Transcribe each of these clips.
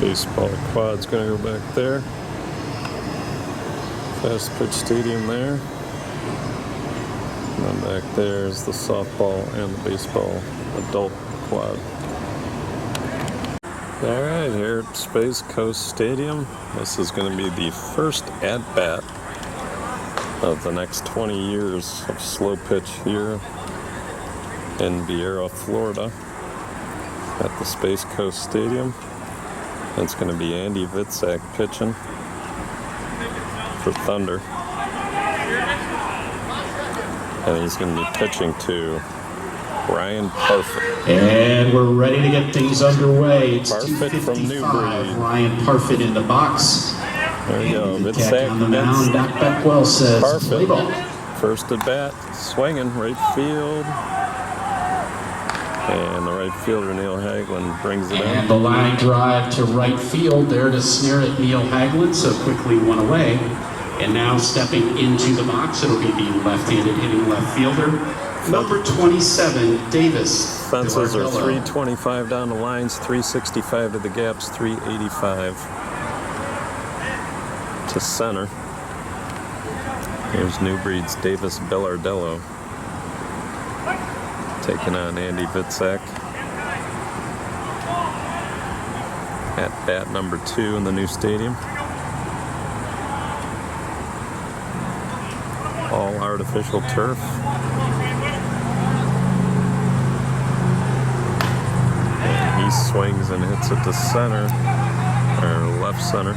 Baseball quad's going to go back there. Fast pitch stadium there. And then back there is the softball and the baseball adult quad. Alright, here at Space Coast Stadium, this is going to be the first at-bat of the next 20 years of slow pitch here in Vier, Florida at the Space Coast Stadium. It's going to be Andy Vitzak pitching for Thunder. And he's going to be pitching to Ryan Parfit. And we're ready to get things underway. It's Parfit from New Breed. Ryan Parfit in the box. There you go. Vitzak on the mound. Doc Beckwell says play ball. First at bat, swinging right field. And the right fielder, Neil Hagelin, brings it in. And the line drive to right field there to snare at Neil Hagelin, so quickly one away. And now stepping into the box, it'll be the left-handed hitting left fielder, number 27, Davis. Fences are 325 down the lines, 365 to the gaps, 385 to center. Here's New Breed's Davis Bellardello taking on Andy Vitzak at bat number 2 in the new stadium. All artificial turf. And he swings and hits it to center, or left center.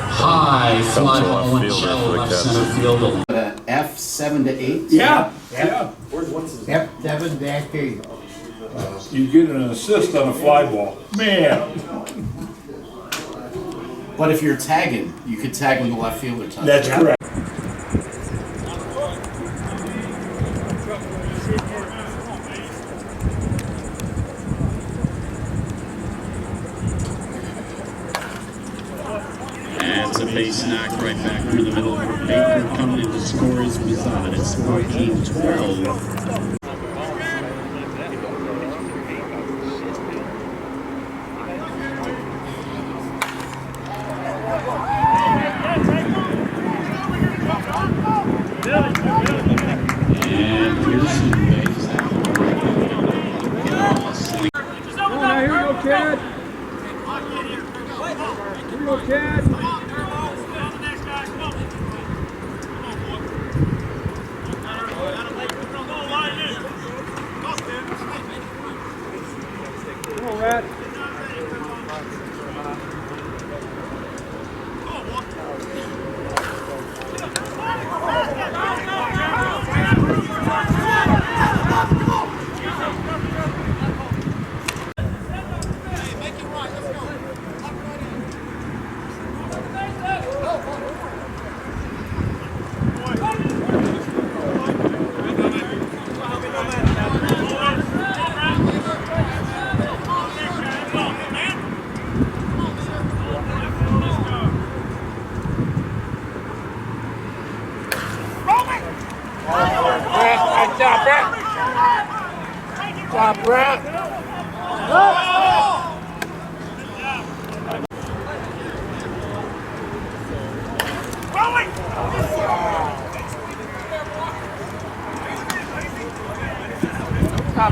High fly ball and shallow left center field. F7 to 8. Yeah. What's his F7 to 8. You get an assist on a fly ball. Man. But if you're tagging, you could tag when the left fielder touches. That's correct. That's a base knock right back through the middle for Baker. Coming in to score his Mizan. It's 14-12. And Pearson makes that one. Here we go, kid. Here we go, kid. Come on, Rat. Good job, Brett. Good job,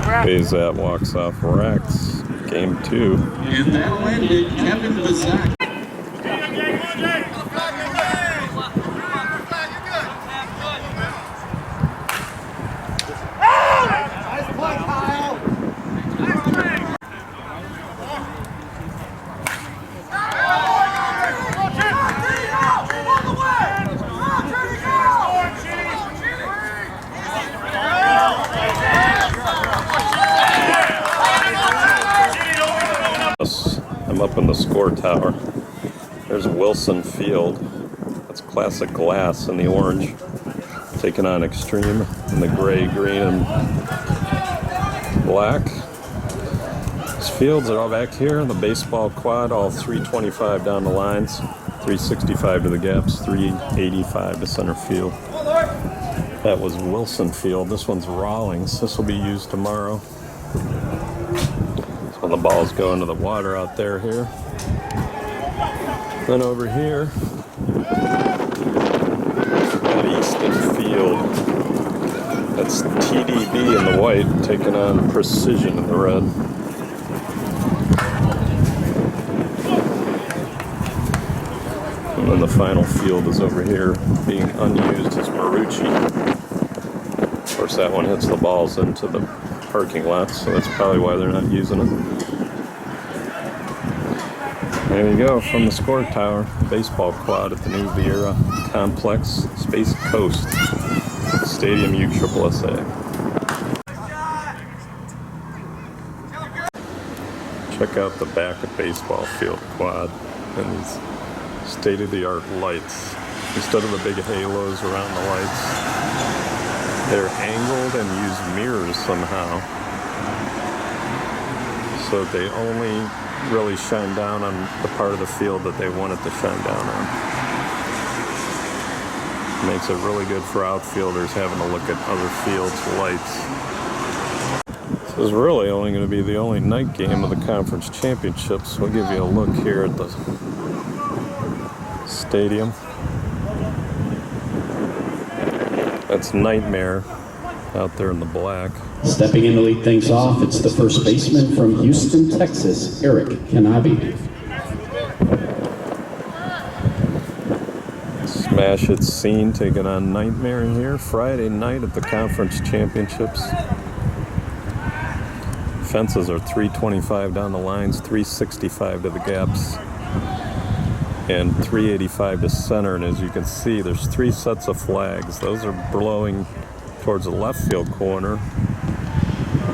Brett. Bazat walks off Rex. Game 2. And that landed Kevin Bazak. I'm up in the score tower. There's Wilson Field. That's classic glass in the orange. Taking on Extreme in the gray, green, and black. These fields are all back here. The baseball quad, all 325 down the lines, 365 to the gaps, 385 to center field. That was Wilson Field. This one's Rawlings. This will be used tomorrow. This the balls go into the water out there here. Then over here, at Easton Field, that's TDB in the white, taking on Precision in the red. And then the final field is over here, being unused is Marucci. Of course, that one hits the balls into the parking lot, so that's probably why they're not using it. There you go, from the score tower, baseball quad at the new Vier complex, Space Coast, Stadium USSSA. Check out the back of baseball field quad and these state-of-the-art lights. Instead of the big halos around the lights, they're angled and use mirrors somehow, so they only really shine down on the part of the field that they want it to shine down on. Makes it really good for outfielders having to look at other fields' lights. This is really only going to be the only night game of the conference championships. We'll give you a look here at the stadium. That's Nightmare out there in the black. Stepping in to lead things off, it's the first baseman from Houston, Texas, Eric Kanabi. Smash It Scene taking on Nightmare in here Friday night at the conference championships. Fences are 325 down the lines, 365 to the gaps, and 385 to center. And as you can see, there's 3 sets of flags. Those are blowing towards the left field corner.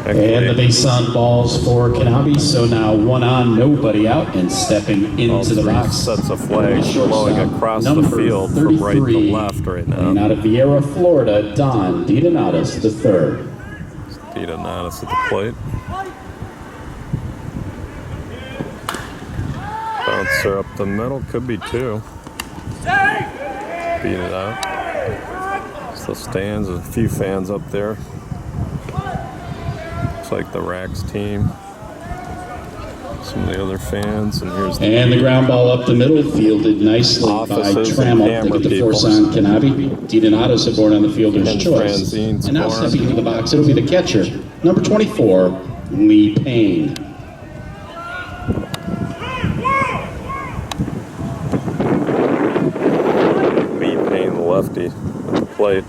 And the base on balls for Kanabi, so now 1 on, nobody out, and stepping into the box. Sets of flags blowing across the field from right to left right now. And out of Vier, Florida, Don DiDonatis III. DiDonatis at the plate. Bouncer up the middle, could be 2. Beat it out. So stands, a few fans up there. Looks like the Racks team. Some of the other fans, and here's the ground ball up the middle, fielded nicely by Trammell. They get the force on Kanabi. DiDonatis aboard on the fielder's choice. And now stepping into the box, it'll be the catcher, number 24, Lee Payne. Lee Payne, the lefty, at the plate.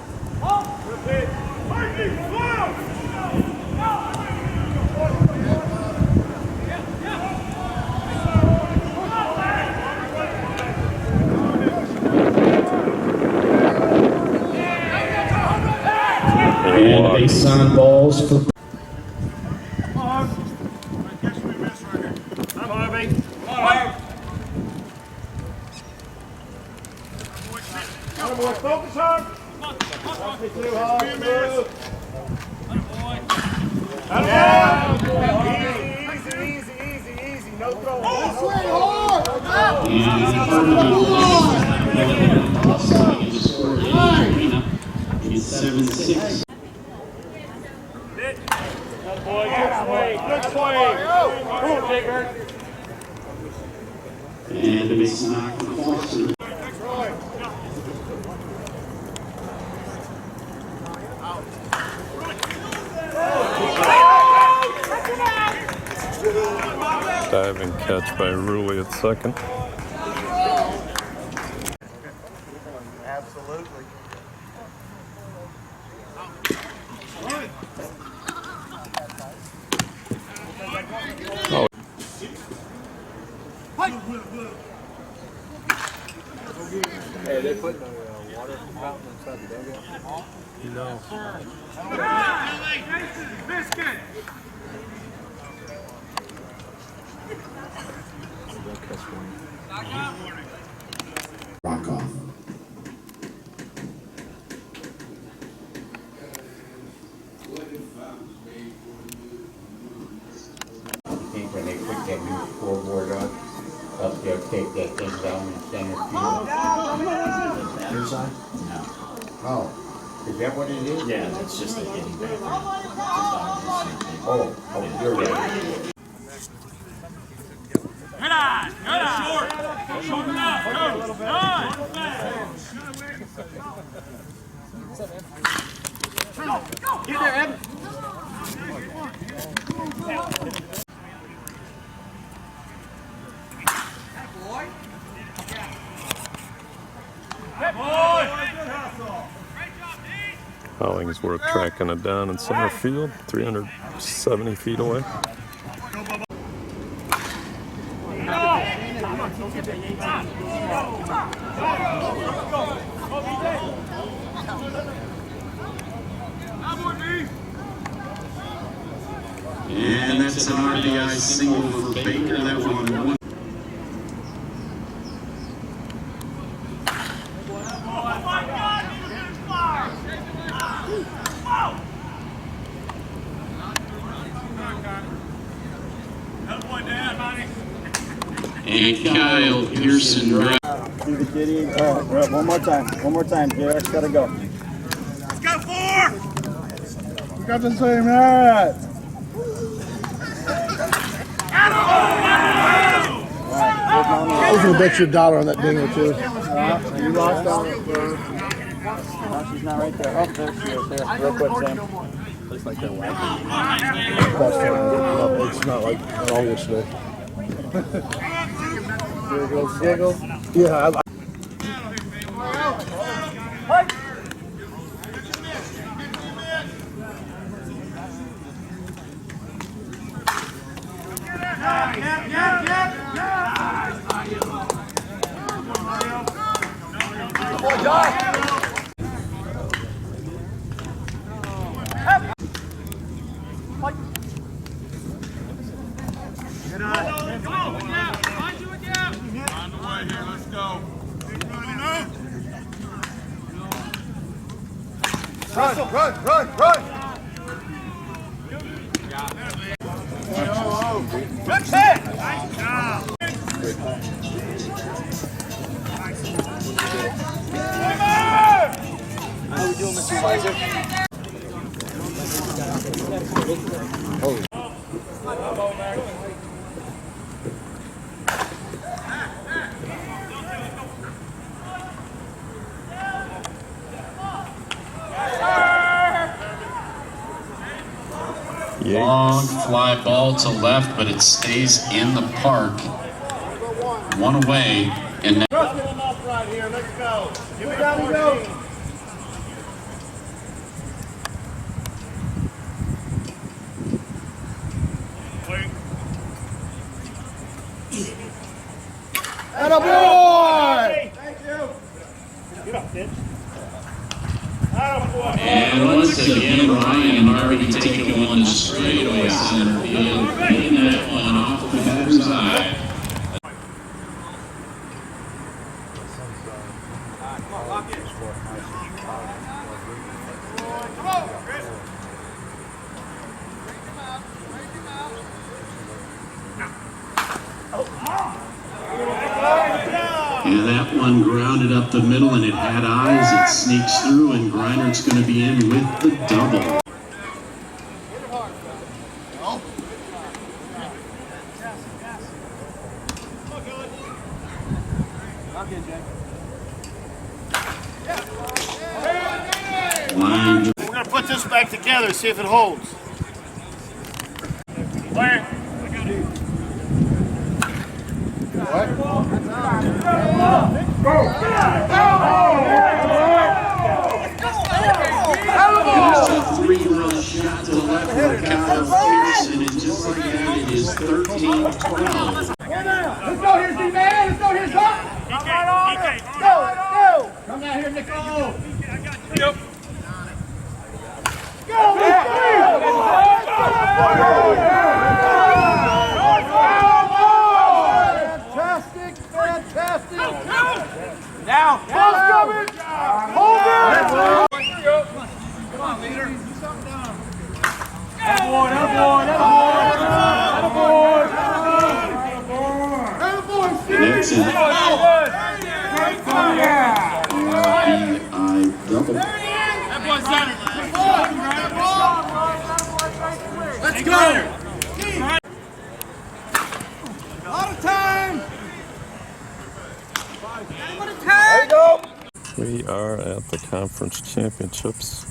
And base on balls for... Focus on. Easy. No throwing. It's 7-6. Good swing. And a base knock for Foster. Diving catch by Rulli at second. Absolutely. Oh. Hey, they putting a water fountain inside the dugout? No. Biscuit. Rock off. When they put that new scoreboard up there, take that thing down and send it to you. Your side? No. Oh, is that what it is? Yeah, that's just a hitting back. Oh, you're right. Get there, Evan. Hollingsworth tracking it down in center field, 370 feet away. And that's an RBI single for Baker. That one. And Kyle Pearson drive. See the kitty. All right, one more time. One more time. JR's got to go. Let's go, 4! We got the same hat. I was gonna bet you $1 on that dingo too. You lost on it. No, she's not right there. Oh, there she is. There. Real quick, Sam. Looks like they're wagging. That's fine. No, it's not like at all yesterday. Giggle, giggle. Yeah, Run. Good hit! Nice job! How are we doing, Mr. Weiser? Long fly ball to left, but it stays in the park. One away, and now. Right here, let's go. Give it down, go. Attaboy! Thank you. Get up, bitch. And once again, Ryan already taking one straight away center field, hitting that one off the batter's eye. And that one grounded up the middle, and it had eyes. It sneaks through, and Greinert's going to be in with the double. Line. We're going to put this back together, see if it holds. Where? There's a three-run shot to the left for Kyle Pearson, and just like that, it is 13-12. Let's go here, Z-Man. Let's go here, son. Come right on it. Go. Come down here, Nicole. Yep. Fantastic. Now. Ball's coming. Hold it. Come on, leader. Do something down. That's it. RBI double. That boy's done it. Let's go. A lot of time. We We are at the conference championships,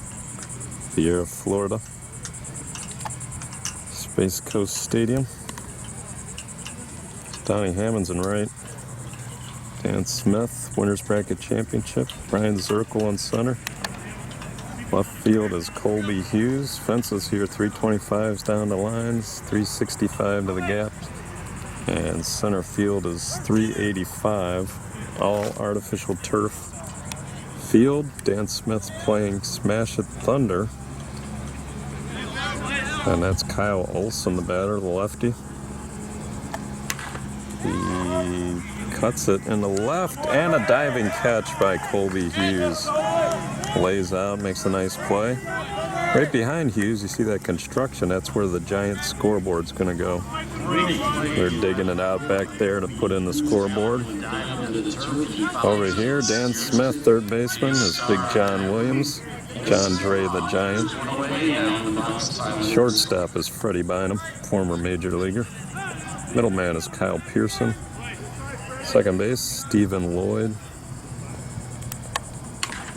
Vier, Florida, Space Coast Stadium. Donnie Hammond's in right. Dan Smith, winners bracket championship. Brian Zirkle in center. Left field is Colby Hughes. Fences here, 325s down the lines, 365 to the gap. And center field is 385, all artificial turf field. Dan Smith's playing Smash It Thunder. And that's Kyle Olson, the batter, the lefty. He cuts it in the left, and a diving catch by Colby Hughes. Lays out, makes a nice play. Right behind Hughes, you see that construction. That's where the giant scoreboard's going to go. They're digging it out back there to put in the scoreboard. Over here, Dan Smith, third baseman, is Big John Williams. John Dre, the Giant. Shortstop is Freddie Bynum, former major leaguer. Middleman is Kyle Pearson. Second base, Stephen Lloyd.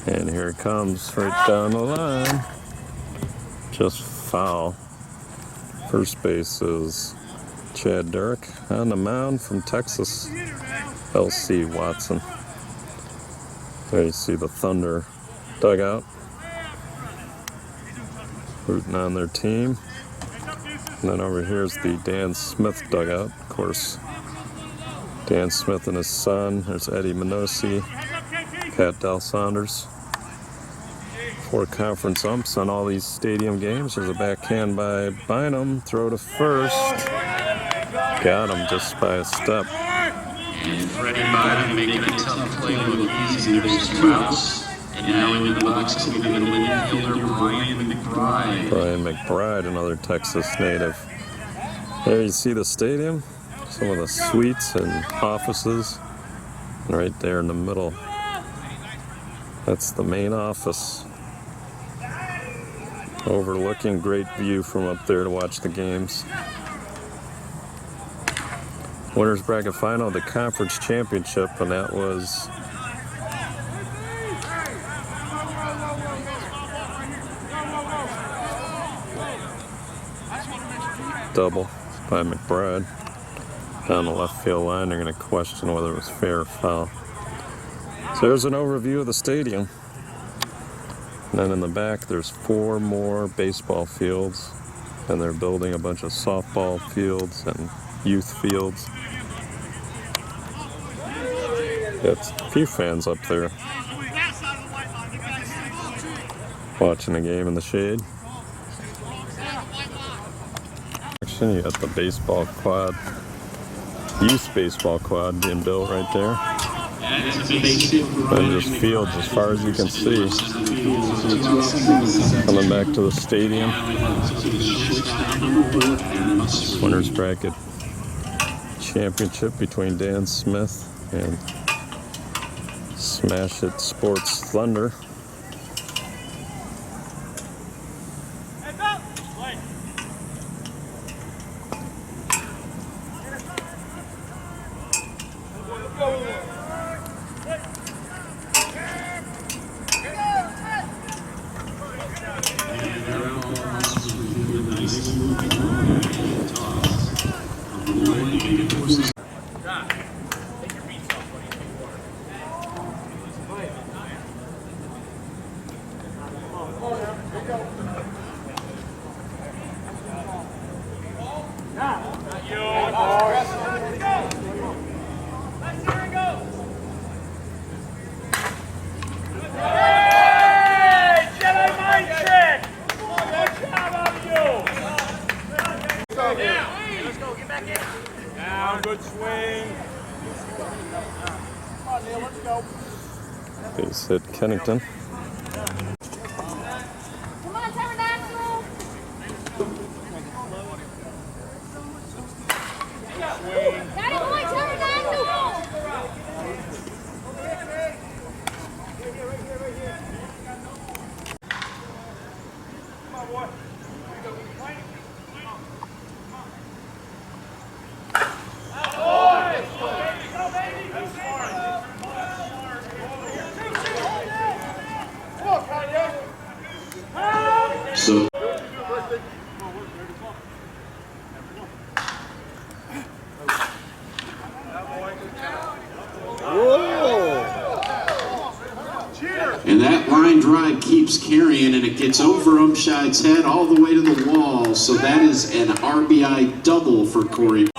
And here it comes, right down the line. Just foul. First base is Chad Derrick. On the mound from Texas, L.C. Watson. There you see the Thunder dugout, rooting on their team. And then over here is the Dan Smith dugout. Of course, Dan Smith and his son. There's Eddie Minosi, Pat Del Saunders. 4 conference umps on all these stadium games. There's a backhand by Bynum. Throw to first. Got him just by a step. And Freddie Bynum making a tough play look easy. There's 2 outs. And now into the box to be the middle infielder, Brian McBride. Brian McBride, another Texas native. There you see the stadium. Some of the suites and offices. And right there in the middle, that's the main office. Overlooking, great view from up there to watch the games. Winners bracket final, the conference championship, and that was double by McBride. Down the left field line, they're going to question whether it was fair or foul. So there's an overview of the stadium. And then in the back, there's 4 more baseball fields, and they're building a bunch of softball fields and youth fields. Got a few fans up there watching the game in the shade. You got the baseball quad, youth baseball quad being built right there. And just fields as far as you can see. Coming back to the stadium. Winners bracket championship between Dan Smith and Smash It Sports Thunder. Good swing. Come on, Neil, let's go. Base hit Kennington. Come on, Pterodactyl. Daddy boy, Pterodactyl. Come on, boy. Go, baby. Go, baby. line drive keeps carrying, and it gets over Umscheid's head all the way to the wall. So that is an RBI double for Corey.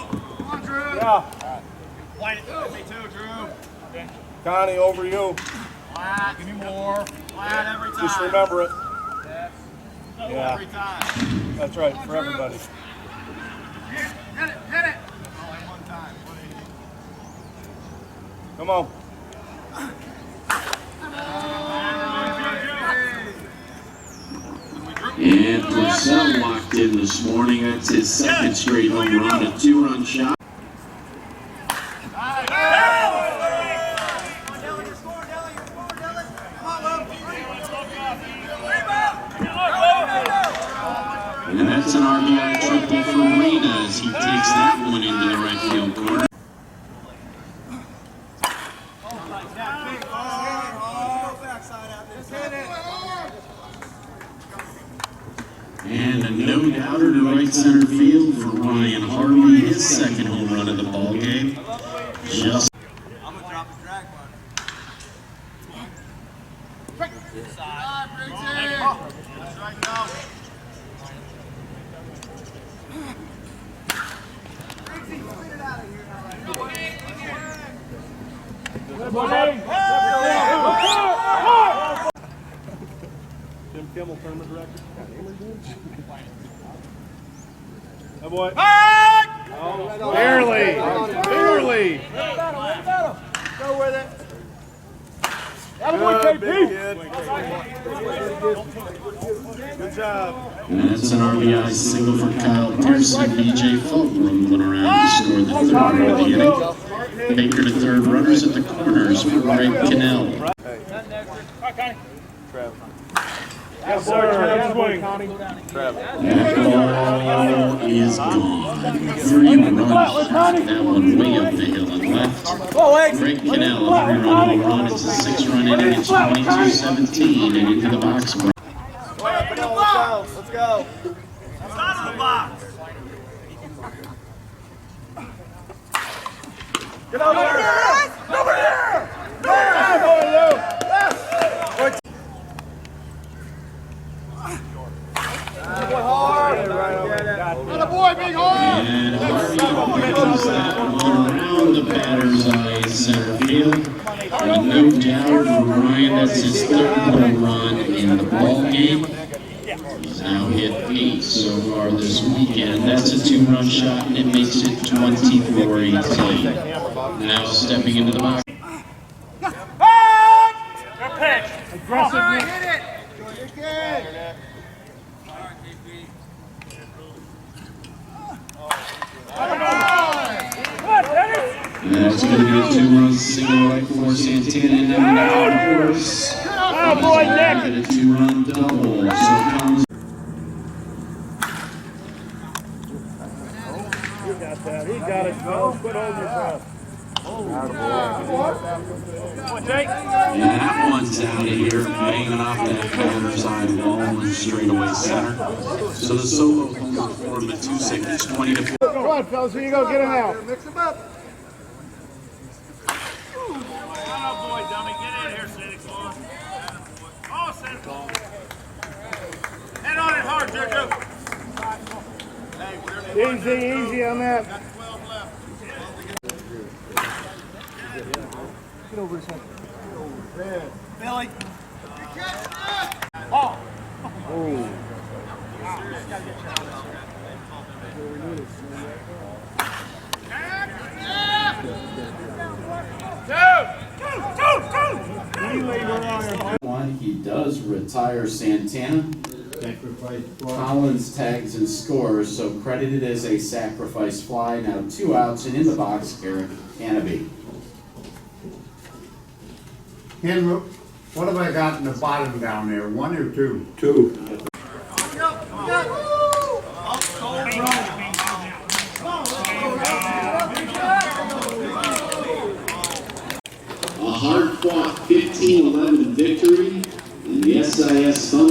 Yeah. Me too, Drew. Connie, over you. Flat. Give me more. Flat every time. Just remember it. Yeah. Every time. That's right, for everybody. Hit it. Only one time. Come on. And Purcell locked in this morning. That's his second straight home run, a 2-run shot. And that's an RBI triple for Rena as he takes that one into the right field corner. And a no-doubter to right center field for Ryan Harvey, his second home run of the ball game. Just I'm gonna drop a drag one. Strike out. Jim Kimmel, tournament director. That boy. Oh, barely. Go with it. Good, big kid. Good job. And that's an RBI single for Kyle Pearson. BJ Fulton rumbling around to score the third run of the inning. Baker to third, runners at the corners for Greg Cannell. Yes, sir. Swing. That ball is gone. 3-run shot. That one way up the hill and left. Greg Cannell, a 3-run home run. It's a 6-run inning. It's 22-17 and into the box. Let's go. Out of the box. Get over there. Over there. And Harvey pitches that one around the batter's eye center field. And no doubt for Ryan, that's his third home run in the ball game. He's now hit 8 so far this weekend. That's a 2-run shot, and it makes it 24-18. Now stepping into the box. Good pitch. Aggressive. Hit it. And that's going to be a 2-run single right for Santana. And now, of course, a 2-run double. So comes. You got that. He got it, Phil. Quit holding your breath. And that one's out of here, banging off that batter's eye wall and straight away center. So the solo home form the 2 seconds, 20-4. Go on, fellas. Here you go. Get him out. Mix him up. Oh, boy, dummy. Get in here, Santa Claus. Oh, Santa Claus. Head on it hard, Jojo. Easy on that. Got 12 left. Get over his head. There. Billy. Oh. He does retire Santana. Collins tags and scores, so credited as a sacrifice fly. Now 2 outs and in the box, Eric Canopy. Ken, what have I got in the bottom down there? 1 or 2? 2. A hard-fought 15-11 victory in the SIS Thunder.